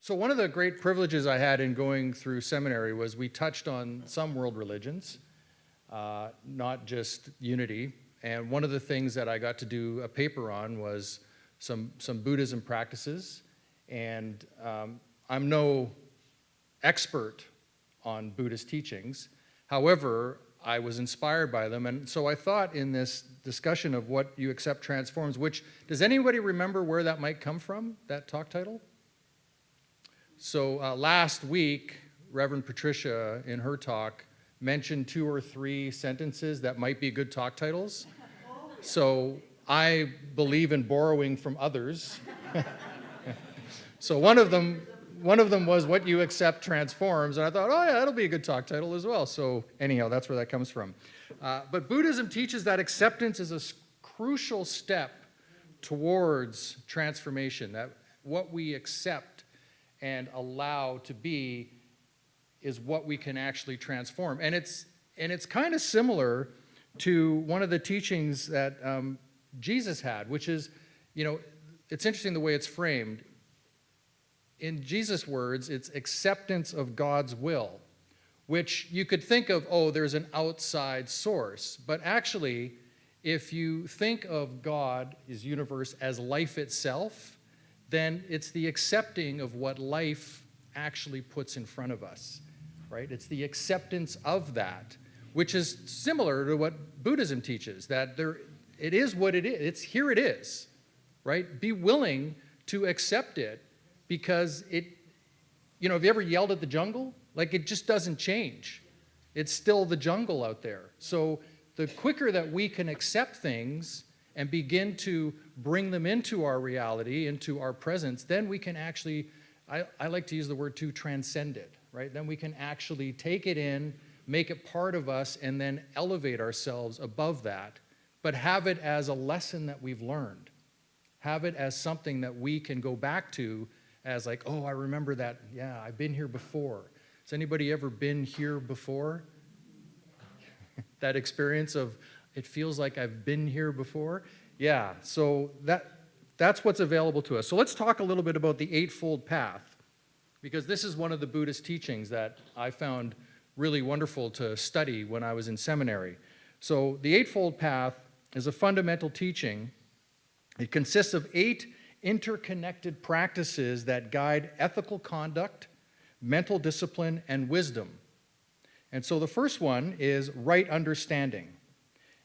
So one of the great privileges I had in going through seminary was we touched on some world religions, not just unity. And one of the things that I got to do a paper on was some Buddhism practices. And I'm no expert on Buddhist teachings. However, I was inspired by them. And so I thought in this discussion of what you accept transforms, which, does anybody remember where that might come from, that talk title? So last week, Reverend Patricia, in her talk, mentioned 2 or 3 sentences that might be good talk titles. So I believe in borrowing from others. So one of them was what you accept transforms, and I thought, oh yeah, that'll be a good talk title as well. So anyhow, that's where that comes from. But Buddhism teaches that acceptance is a crucial step towards transformation, that what we accept and allow to be is what we can actually transform. And it's kind of similar to one of the teachings that Jesus had, which is, it's interesting the way it's framed. In Jesus' words, it's acceptance of God's will, which you could think of, there's an outside source. But actually, if you think of God, his universe, as life itself, then it's the accepting of what life actually puts in front of us, right? It's the acceptance of that, which is similar to what Buddhism teaches, that it is what it is. Here it is, right? Be willing to accept it, because have you ever yelled at the jungle? Like, it just doesn't change. It's still the jungle out there. So the quicker that we can accept things and begin to bring them into our reality, into our presence, then we can actually, I like to use the word too, transcend it, right? Then we can actually take it in, make it part of us, and then elevate ourselves above that, but have it as a lesson that we've learned. Have it as something that we can go back to as like, I remember that, yeah, I've been here before. Has anybody ever been here before? That experience of, it feels like I've been here before. Yeah, so that's what's available to us. So let's talk a little bit about the Eightfold Path, because this is one of the Buddhist teachings that I found really wonderful to study when I was in seminary. So the Eightfold Path is a fundamental teaching. It consists of 8 interconnected practices that guide ethical conduct, mental discipline, and wisdom. And so the first one is right understanding.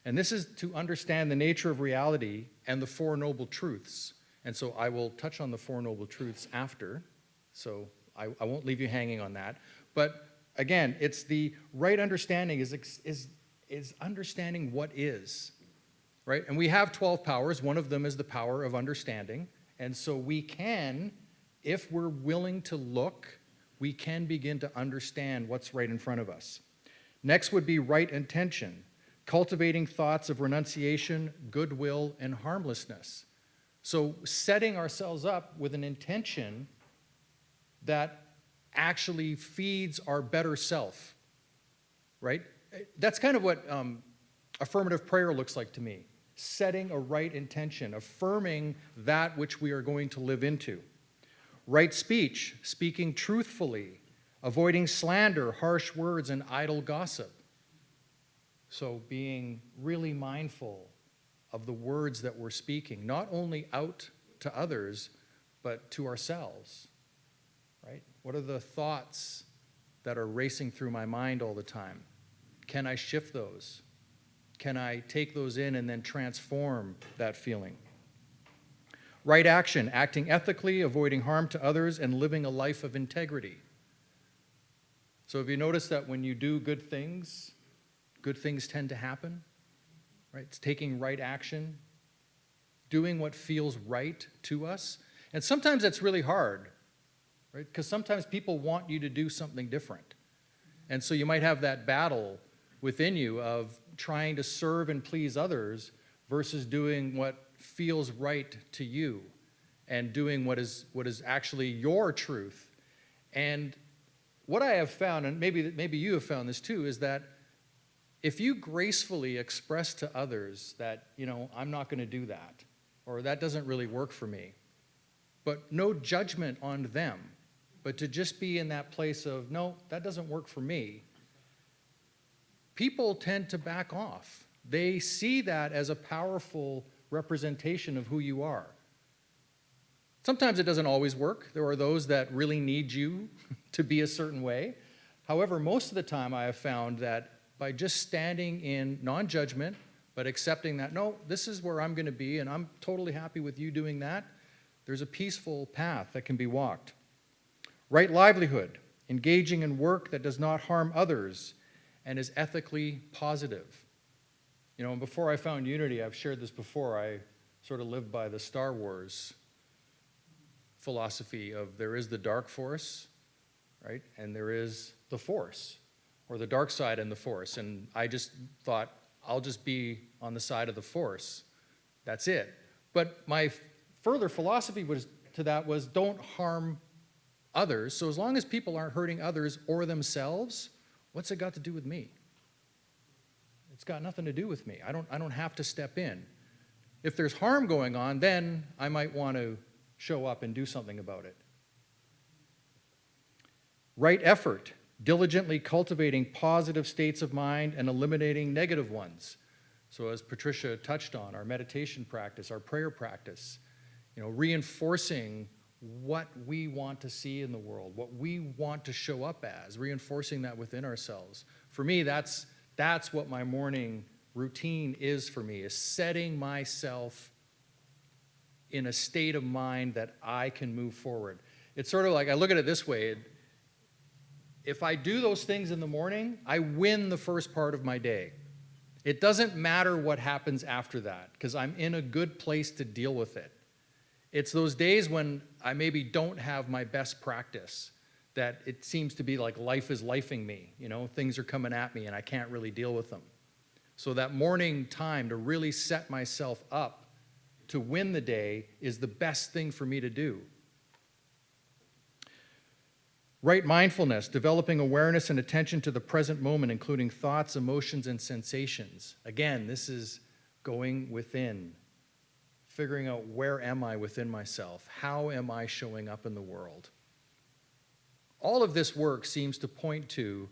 And this is to understand the nature of reality and the 4 noble truths. And so I will touch on the 4 noble truths after, so I won't leave you hanging on that. But again, it's the right understanding is understanding what is, right? And we have 12 powers. One of them is the power of understanding. And so we can, if we're willing to look, we can begin to understand what's right in front of us. Next would be right intention. Cultivating thoughts of renunciation, goodwill, and harmlessness. So setting ourselves up with an intention that actually feeds our better self, right? That's kind of what affirmative prayer looks like to me. Setting a right intention, affirming that which we are going to live into. Right speech, speaking truthfully, avoiding slander, harsh words, and idle gossip. So being really mindful of the words that we're speaking, not only out to others, but to ourselves, right? What are the thoughts that are racing through my mind all the time? Can I shift those? Can I take those in and then transform that feeling? Right action, acting ethically, avoiding harm to others, and living a life of integrity. So have you noticed that when you do good things tend to happen, right? It's taking right action, doing what feels right to us. And sometimes that's really hard, right? Because sometimes people want you to do something different. And so you might have that battle within you of trying to serve and please others versus doing what feels right to you and doing what is actually your truth. And what I have found, and maybe you have found this too, is that if you gracefully express to others that, I'm not going to do that, or that doesn't really work for me, but no judgment on them, but to just be in that place of, no, that doesn't work for me, people tend to back off. They see that as a powerful representation of who you are. Sometimes it doesn't always work. There are those that really need you to be a certain way. However, most of the time I have found that by just standing in non-judgment, but accepting that, no, this is where I'm going to be, and I'm totally happy with you doing that, there's a peaceful path that can be walked. Right livelihood, engaging in work that does not harm others and is ethically positive. You know, and before I found Unity, I've shared this before, I sort of lived by the Star Wars philosophy of there is the dark force, right? And there is the force, or the dark side and the force. And I just thought, I'll just be on the side of the force. That's it. But my further philosophy was don't harm others. So as long as people aren't hurting others or themselves, what's it got to do with me? It's got nothing to do with me. I don't have to step in. If there's harm going on, then I might want to show up and do something about it. Right effort, diligently cultivating positive states of mind and eliminating negative ones. So as Patricia touched on, our meditation practice, our prayer practice, you know, reinforcing what we want to see in the world, what we want to show up as, reinforcing that within ourselves. For me, that's what my morning routine is for me, is setting myself in a state of mind that I can move forward. It's sort of like, I look at it this way, if I do those things in the morning, I win the first part of my day. It doesn't matter what happens after that, because I'm in a good place to deal with it. It's those days when I maybe don't have my best practice, that it seems to be like life is lifing me, you know, things are coming at me and I can't really deal with them. So that morning time to really set myself up to win the day is the best thing for me to do. Right mindfulness, developing awareness and attention to the present moment, including thoughts, emotions, and sensations. Again, this is going within, figuring out where am I within myself? How am I showing up in the world? All of this work seems to point to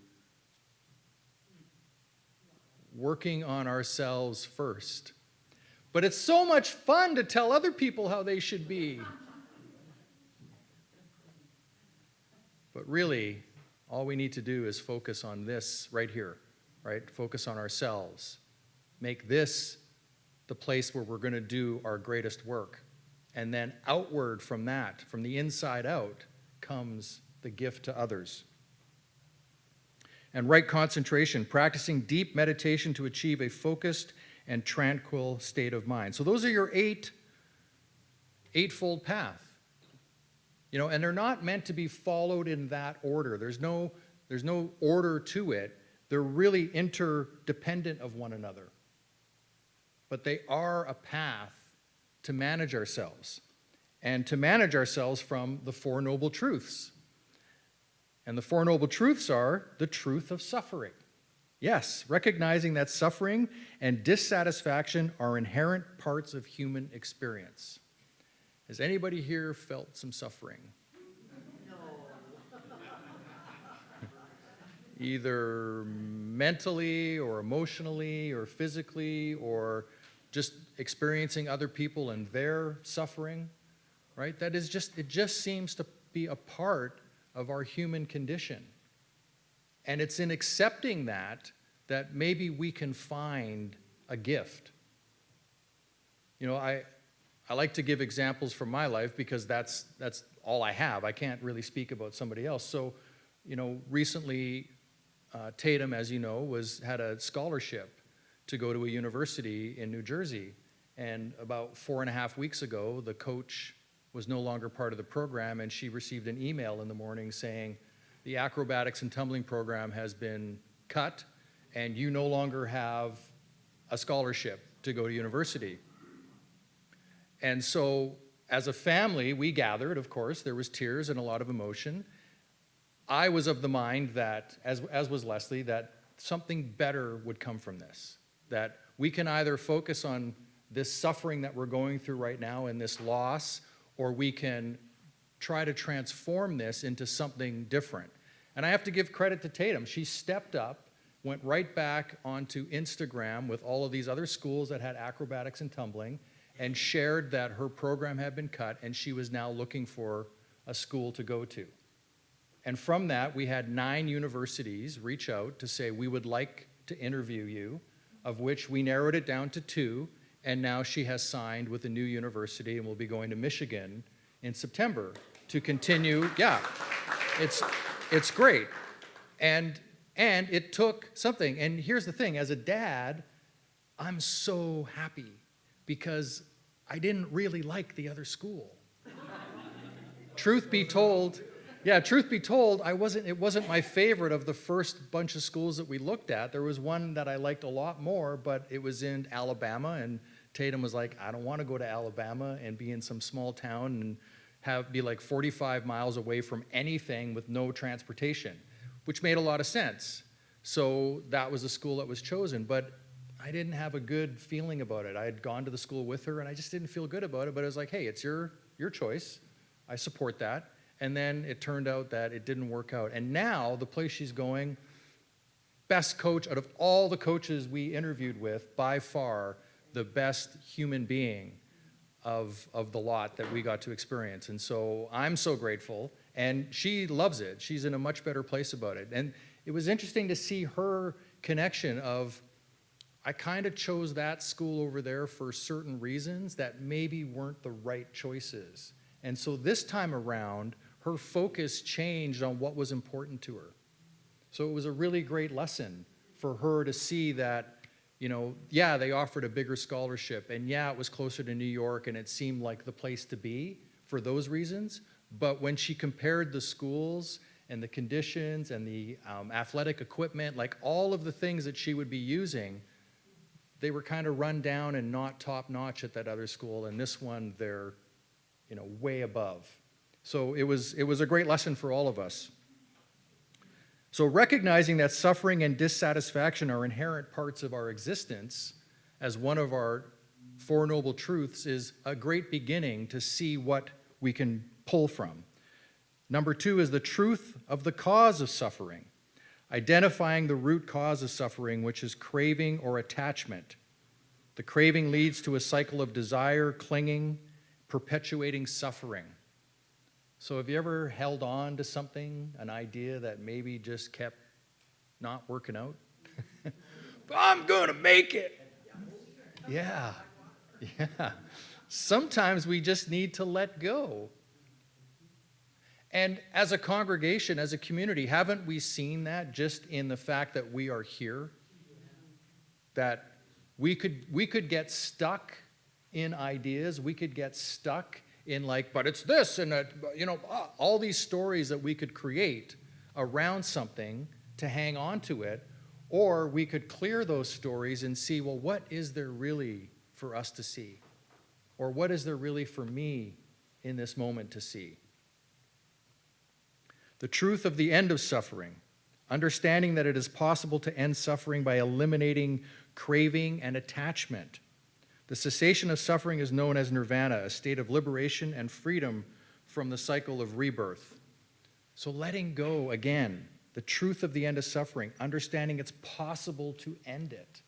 working on ourselves first. But it's so much fun to tell other people how they should be. But really, all we need to do is focus on this right here, right? Focus on ourselves. Make this the place where we're going to do our greatest work. And then outward from that, from the inside out, comes the gift to others. And right concentration, practicing deep meditation to achieve a focused and tranquil state of mind. So those are your eightfold path. You know, and they're not meant to be followed in that order. There's no order to it. They're really interdependent of one another. But they are a path to manage ourselves, and to manage ourselves from the Four Noble Truths. And the Four Noble Truths are the truth of suffering. Yes, recognizing that suffering and dissatisfaction are inherent parts of human experience. Has anybody here felt some suffering? No. Either mentally or emotionally or physically, or just experiencing other people and their suffering, right? It just seems to be a part of our human condition. And it's in accepting that maybe we can find a gift. You know, I like to give examples from my life because that's all I have. I can't really speak about somebody else. So, you know, recently, Tatum, as you know, had a scholarship to go to a university in New Jersey. And about 4.5 weeks ago, the coach was no longer part of the program, and she received an email in the morning saying, the acrobatics and tumbling program has been cut, and you no longer have a scholarship to go to university. And so, as a family, we gathered, of course. There was tears and a lot of emotion. I was of the mind that, as was Leslie, that something better would come from this. That we can either focus on this suffering that we're going through right now and this loss, or we can try to transform this into something different. And I have to give credit to Tatum. She stepped up, went right back onto Instagram with all of these other schools that had acrobatics and tumbling, and shared that her program had been cut and she was now looking for a school to go to. And from that, we had 9 universities reach out to say, we would like to interview you, of which we narrowed it down to 2, and now she has signed with a new university and will be going to Michigan in September to continue. Yeah, it's great. And it took something. And here's the thing, as a dad, I'm so happy because I didn't really like the other school. Truth be told, it wasn't my favorite of the first bunch of schools that we looked at. There was one that I liked a lot more, but it was in Alabama, and Tatum was like, I don't want to go to Alabama and be in some small town and be like 45 miles away from anything with no transportation, which made a lot of sense. So that was the school that was chosen, but I didn't have a good feeling about it. I had gone to the school with her, and I just didn't feel good about it, but I was like, hey, it's your choice. I support that. And then it turned out that it didn't work out. And now the place she's going, best coach out of all the coaches we interviewed with, by far the best human being of the lot that we got to experience. And so I'm so grateful. And she loves it. She's in a much better place about it. And it was interesting to see her connection of, I kind of chose that school over there for certain reasons that maybe weren't the right choices. And so this time around, her focus changed on what was important to her. So it was a really great lesson for her to see that, yeah, they offered a bigger scholarship, and yeah, it was closer to New York, and it seemed like the place to be for those reasons. But when she compared the schools and the conditions and the athletic equipment, like all of the things that she would be using, they were kind of run down and not top-notch at that other school, and this one, they're way above. So it was a great lesson for all of us. So recognizing that suffering and dissatisfaction are inherent parts of our existence as one of our 4 noble truths is a great beginning to see what we can pull from. Number 2 is the truth of the cause of suffering, identifying the root cause of suffering, which is craving or attachment. The craving leads to a cycle of desire, clinging, perpetuating suffering. So have you ever held on to something, an idea that maybe just kept not working out? I'm going to make it. Yeah. Sometimes we just need to let go. And as a congregation, as a community, haven't we seen that just in the fact that we are here? That we could get stuck in ideas, we could get stuck in but it's this, and all these stories that we could create around something to hang on to it, or we could clear those stories and see, well, what is there really for us to see? Or what is there really for me in this moment to see? The truth of the end of suffering, understanding that it is possible to end suffering by eliminating craving and attachment. The cessation of suffering is known as nirvana, a state of liberation and freedom from the cycle of rebirth. So letting go, again, the truth of the end of suffering, understanding it's possible to end it,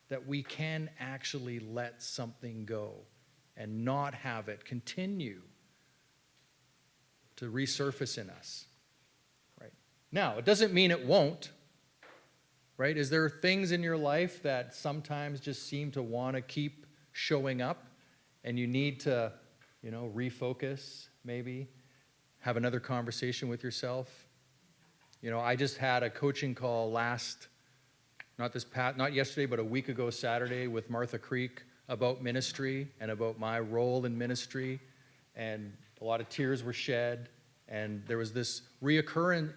that we can actually let something go and not have it continue to resurface in us. Right? Now, it doesn't mean it won't. Right? Is there things in your life that sometimes just seem to want to keep showing up, and you need to, refocus, maybe, have another conversation with yourself? I just had a coaching call not yesterday, but a week ago Saturday with Martha Creek about ministry and about my role in ministry, and a lot of tears were shed, and there was this reoccurrence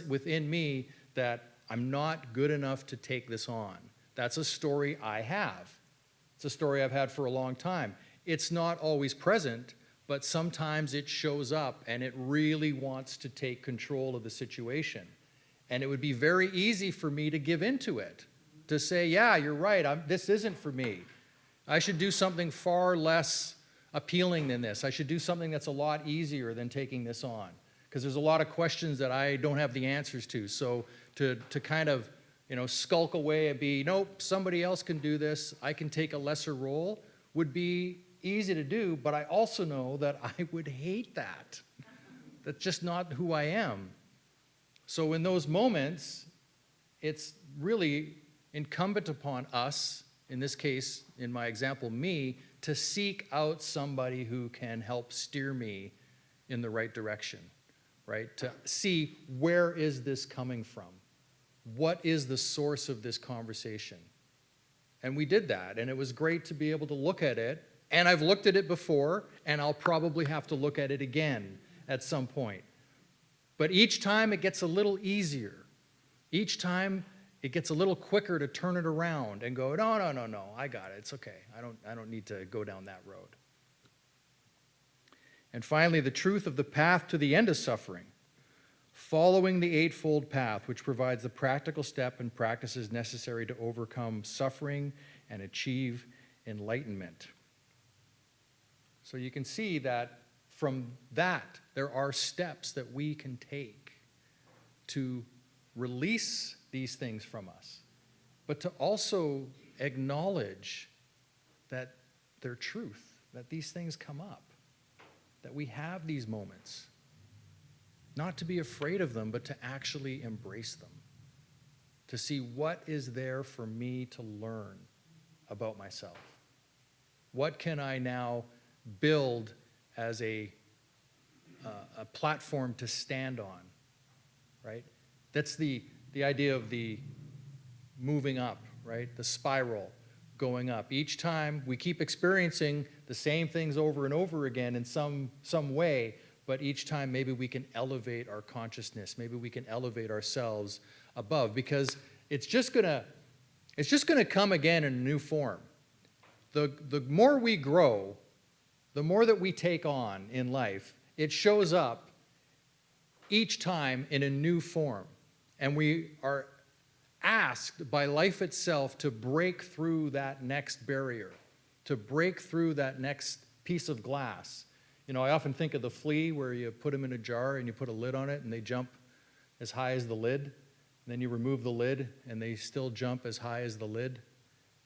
within me that I'm not good enough to take this on. That's a story I have. It's a story I've had for a long time. It's not always present, but sometimes it shows up and it really wants to take control of the situation. And it would be very easy for me to give into it, to say, yeah, you're right, this isn't for me. I should do something far less appealing than this. I should do something that's a lot easier than taking this on, because there's a lot of questions that I don't have the answers to. So to kind of, skulk away and be, nope, somebody else can do this, I can take a lesser role, would be easy to do, but I also know that I would hate that. That's just not who I am. So in those moments, it's really incumbent upon us, in this case, in my example, me, to seek out somebody who can help steer me in the right direction, right? To see, where is this coming from? What is the source of this conversation? And we did that, and it was great to be able to look at it, and I've looked at it before, and I'll probably have to look at it again at some point. But each time it gets a little easier. Each time it gets a little quicker to turn it around and go, no, I got it, it's okay. I don't need to go down that road. And finally, the truth of the path to the end of suffering, following the Eightfold Path, which provides the practical step and practices necessary to overcome suffering and achieve enlightenment. So you can see that from that, there are steps that we can take to release these things from us, but to also acknowledge that they're truth, that these things come up, that we have these moments. Not to be afraid of them, but to actually embrace them. To see what is there for me to learn about myself. What can I now build as a platform to stand on, right? That's the idea of the moving up, right? The spiral going up. Each time we keep experiencing the same things over and over again in some way, but each time maybe we can elevate our consciousness, maybe we can elevate ourselves above, because it's just gonna come again in a new form. The more we grow, the more that we take on in life, it shows up each time in a new form. And we are asked by life itself to break through that next barrier, to break through that next piece of glass. I often think of the flea where you put them in a jar and you put a lid on it and they jump as high as the lid. And then you remove the lid and they still jump as high as the lid,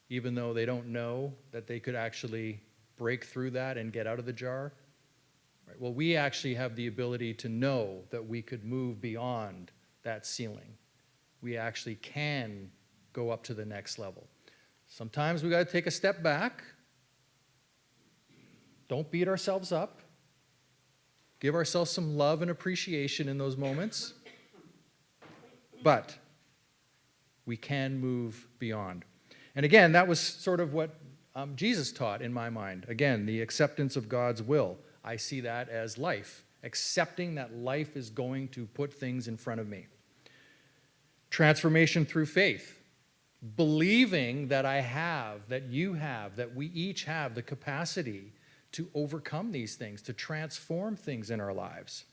even though they don't know that they could actually break through that and get out of the jar. Right? Well, we actually have the ability to know that we could move beyond that ceiling. We actually can go up to the next level. Sometimes we got to take a step back. Don't beat ourselves up. Give ourselves some love and appreciation in those moments. But we can move beyond. And again, that was sort of what Jesus taught in my mind. Again, the acceptance of God's will. I see that as life. Accepting that life is going to put things in front of me. Transformation through faith. Believing that I have, that you have, that we each have the capacity to overcome these things, to transform things in our lives.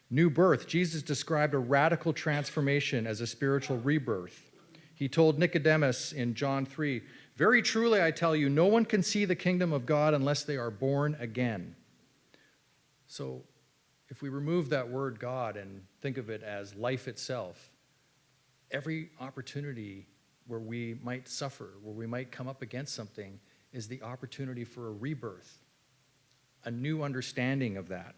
New birth. Jesus described a radical transformation as a spiritual rebirth. He told Nicodemus in John 3, "Very truly I tell you, no one can see the kingdom of God unless they are born again." So if we remove that word God and think of it as life itself, every opportunity where we might suffer, where we might come up against something, is the opportunity for a rebirth, a new understanding of that.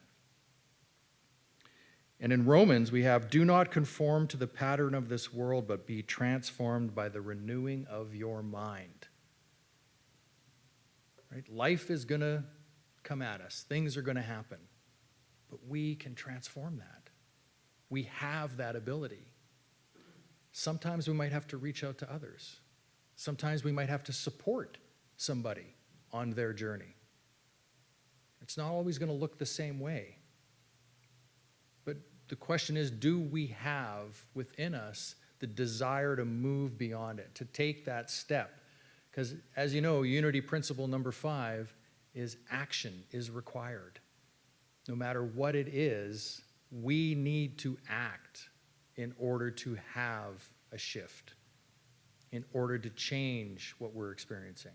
And in Romans, we have, "Do not conform to the pattern of this world, but be transformed by the renewing of your mind." Right? Life is going to come at us. Things are going to happen. But we can transform that. We have that ability. Sometimes we might have to reach out to others. Sometimes we might have to support somebody on their journey. It's not always going to look the same way. But the question is, do we have within us the desire to move beyond it, to take that step? Because as you know, unity principle number 5 is action is required. No matter what it is, we need to act in order to have a shift, in order to change what we're experiencing.